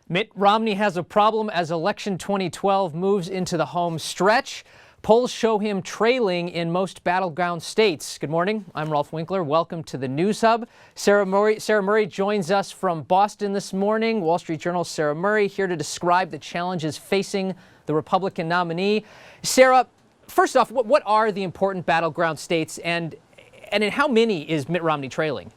Mitt Romney has a problem as election 2012 moves into the home stretch. Polls show him trailing in most battleground states. Good morning. I'm Rolf Winkler. Welcome to the News Hub. Sara Murray joins us from Boston this morning. Wall Street Journal's Sara Murray here to describe the challenges facing the Republican nominee. Sara, first off, what are the important battleground states, and in how many is Mitt Romney trailing?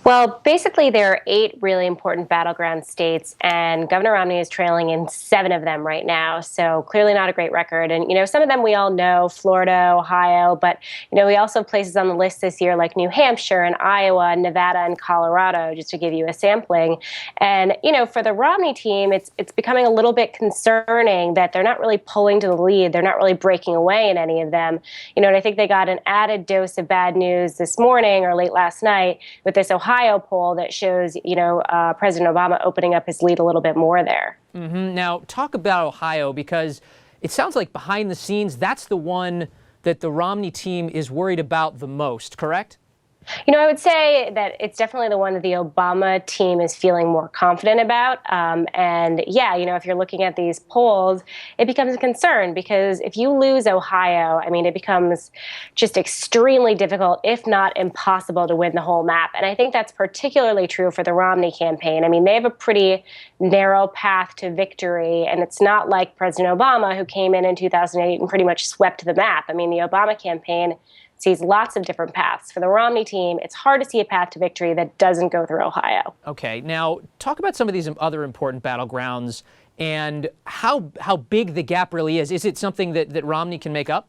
Well, basically, there are 8 really important battleground states, and Governor Romney is trailing in 7 of them right now. So clearly not a great record. And, some of them we all know, Florida, Ohio, but, we also have places on the list this year like New Hampshire and Iowa, Nevada and Colorado, just to give you a sampling. And, for the Romney team, it's becoming a little bit concerning that they're not really pulling to the lead. They're not really breaking away in any of them. And I think they got an added dose of bad news this morning or late last night with this Ohio poll that shows, President Obama opening up his lead a little bit more there. Now, talk about Ohio, because it sounds like behind the scenes, that's the one that the Romney team is worried about the most, correct? I would say that it's definitely the one that the Obama team is feeling more confident about. If you're looking at these polls, it becomes a concern because if you lose Ohio, it becomes just extremely difficult, if not impossible, to win the whole map. And I think that's particularly true for the Romney campaign. They have a pretty narrow path to victory, and it's not like President Obama, who came in 2008 and pretty much swept the map. The Obama campaign sees lots of different paths. For the Romney team, it's hard to see a path to victory that doesn't go through Ohio. Okay, now talk about some of these other important battlegrounds and how big the gap really is. Is it something that Romney can make up?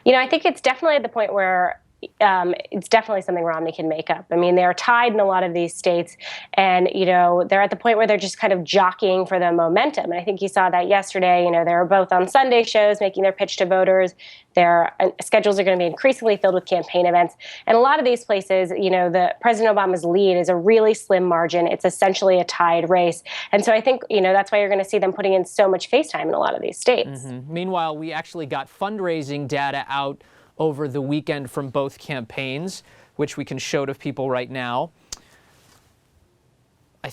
I think it's definitely at the point where it's definitely something Romney can make up. They're tied in a lot of these states, and, they're at the point where they're just kind of jockeying for the momentum. And I think you saw that yesterday. They were both on Sunday shows making their pitch to voters. Their schedules are going to be increasingly filled with campaign events. And a lot of these places, the President Obama's lead is a really slim margin. It's essentially a tied race. And so I think, that's why you're going to see them putting in so much face time in a lot of these states. Meanwhile, we actually got fundraising data out over the weekend from both campaigns, which we can show to people right now. Why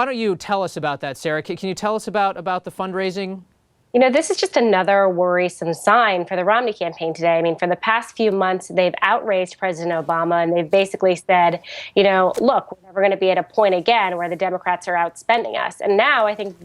don't you tell us about that, Sara? Can you tell us about the fundraising? This is just another worrisome sign for the Romney campaign today. For the past few months, they've outraised President Obama, and they've basically said, look, we're never going to be at a point again where the Democrats are outspending us. And now I think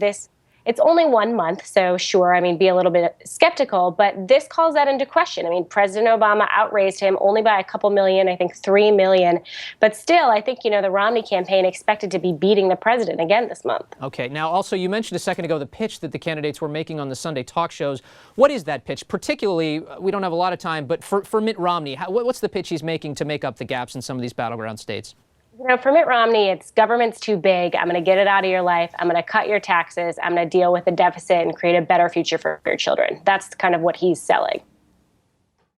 it's only 1 month, so sure, be a little bit skeptical, but this calls that into question. President Obama outraised him only by a couple million, I think 3 million. But still, I think, the Romney campaign expected to be beating the president again this month. Okay. Now, also, you mentioned a second ago the pitch that the candidates were making on the Sunday talk shows. What is that pitch? Particularly, we don't have a lot of time, but for Mitt Romney, what's the pitch he's making to make up the gaps in some of these battleground states? For Mitt Romney, it's government's too big. I'm going to get it out of your life. I'm going to cut your taxes. I'm going to deal with the deficit and create a better future for your children. That's kind of what he's selling.